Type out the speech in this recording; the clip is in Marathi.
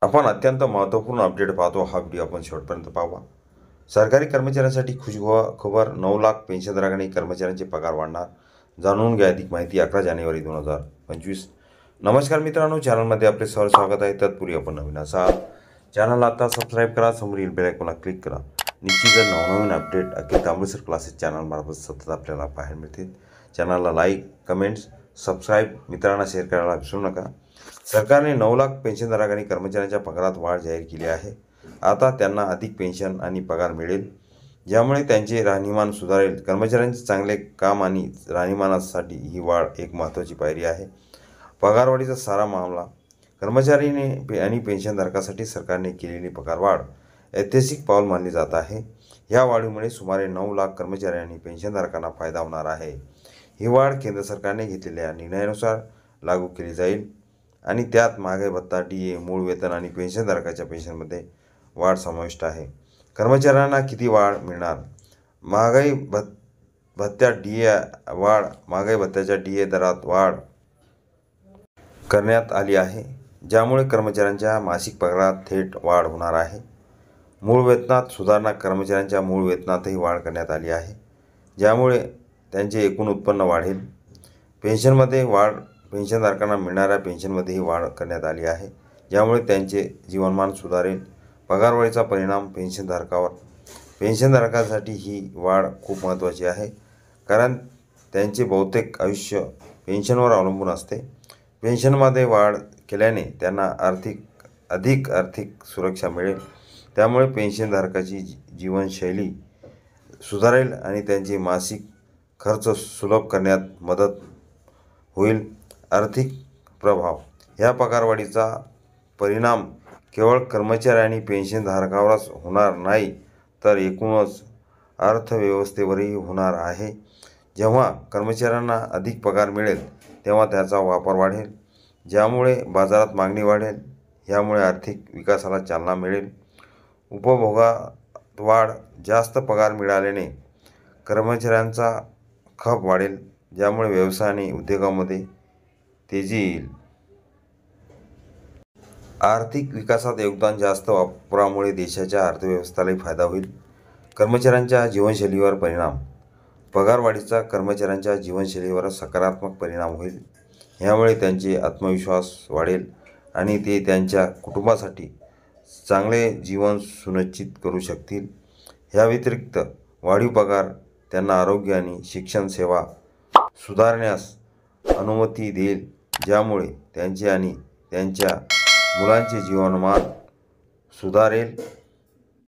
आपण अत्यंत महत्त्वपूर्ण अपडेट पाहतो। हा व्हिडिओ आपण शेवटपर्यंत पाहावा। सरकारी कर्मचाऱ्यांसाठी खुशखबर 9 लाख पेन्शनधारकांनी कर्मचाऱ्यांचे पगार वाढणार। जाणून घ्या अधिक माहिती 11 जानेवारी 2025। नमस्कार मित्रांनो, चॅनलमध्ये आपले सहर्ष स्वागत आहे। तत्पूर्वी आपण नवीन असाल चॅनलला आता सबस्क्राईब करा, समोरील बेल आयकॉनला क्लिक करा। निश्चितच नवनवीन अपडेट अखिल तांबेसर क्लासेस चॅनलमार्फत सतत आपल्याला पाहायला मिळतील। चॅनलला लाईक, कमेंट्स, सबस्क्राईब, मित्रांना शेअर करायला विसरू नका। सरकारने 9 लाख पेन्शनधारकांनी कर्मचाऱ्यांच्या पगारात वाढ जाहीर केली आहे। आता त्यांना अधिक पेन्शन आणि पगार मिळेल, ज्यामुळे त्यांचे राहणीमान सुधारेल। कर्मचाऱ्यांचे चांगले काम आणि राहणीमानासाठी ही वाढ एक महत्त्वाची पायरी आहे। पगारवाढीचा सारा मामला कर्मचारी आणि पेन्शनधारकांसाठी सरकारने केलेली पगारवाढ ऐतिहासिक पाऊल मानली जात आहे। या वाढीमुळे सुमारे 9 लाख कर्मचारी आणि पेन्शनधारकांना फायदा होणार आहे। ही वाढ केंद्र सरकारने घेतलेल्या निर्णयानुसार लागू केली जाईल आणि त्यात महागाई भत्ता, DA, मूळ वेतन आणि पेन्शनधारकाच्या पेन्शनमध्ये वाढ समाविष्ट आहे। कर्मचाऱ्यांना किती वाढ मिळणार? महागाई भत्त्यात DA वाढ महागाई भत्त्याच्या DA दरात वाढ करण्यात आली आहे, ज्यामुळे कर्मचाऱ्यांच्या मासिक पगारात थेट वाढ होणार आहे। मूळ वेतनात सुधारणा कर्मचाऱ्यांच्या मूळ वेतनातही वाढ करण्यात आली आहे, ज्यामुळे त्यांचे एकूण उत्पन्न वाढेल। पेन्शनमध्ये वाढ पेन्शनधारकांना मिळणाऱ्या पेन्शनमध्येही वाढ करण्यात आली आहे, ज्यामुळे त्यांचे जीवनमान सुधारेल। पगारवाढीचा परिणाम पेन्शनधारकावर पेन्शनधारकांसाठी ही वाढ खूप महत्त्वाची आहे, कारण त्यांचे बहुतेक आयुष्य पेन्शनवर अवलंबून असते। पेन्शनमध्ये वाढ केल्याने त्यांना अधिक आर्थिक सुरक्षा मिळेल, त्यामुळे पेन्शनधारकाची जीवनशैली सुधारेल आणि त्यांचे मासिक खर्च सुलभ करण्यात मदत होईल। आर्थिक प्रभाव ह्या पगारवाढीचा परिणाम केवळ कर्मचारी आणि पेन्शनधारकावरच होणार नाही, तर एकूणच अर्थव्यवस्थेवरही होणार आहे। जेव्हा कर्मचाऱ्यांना अधिक पगार मिळेल, तेव्हा त्याचा वापर वाढेल, ज्यामुळे बाजारात मागणी वाढेल। यामुळे आर्थिक विकासाला चालना मिळेल। उपभोगात वाढ जास्त पगार मिळाल्याने कर्मचाऱ्यांचा खप वाढेल, ज्यामुळे व्यवसाय आणि उद्योगामध्ये तेजी येईल। आर्थिक विकासात योगदान जास्त वापरामुळे देशाच्या अर्थव्यवस्थेलाही फायदा होईल। कर्मचाऱ्यांच्या जीवनशैलीवर परिणाम पगारवाढीचा कर्मचाऱ्यांच्या जीवनशैलीवर सकारात्मक परिणाम होईल। यामुळे त्यांचे आत्मविश्वास वाढेल आणि ते त्यांच्या कुटुंबासाठी चांगले जीवन सुनिश्चित करू शकतील। या व्यतिरिक्त वाढीव पगार त्यांना आरोग्य आणि शिक्षण सेवा सुधारण्यास अनुमती देईल, ज्यामुळे त्यांचे आणि त्यांच्या मुलांचे जीवनमान सुधारेल।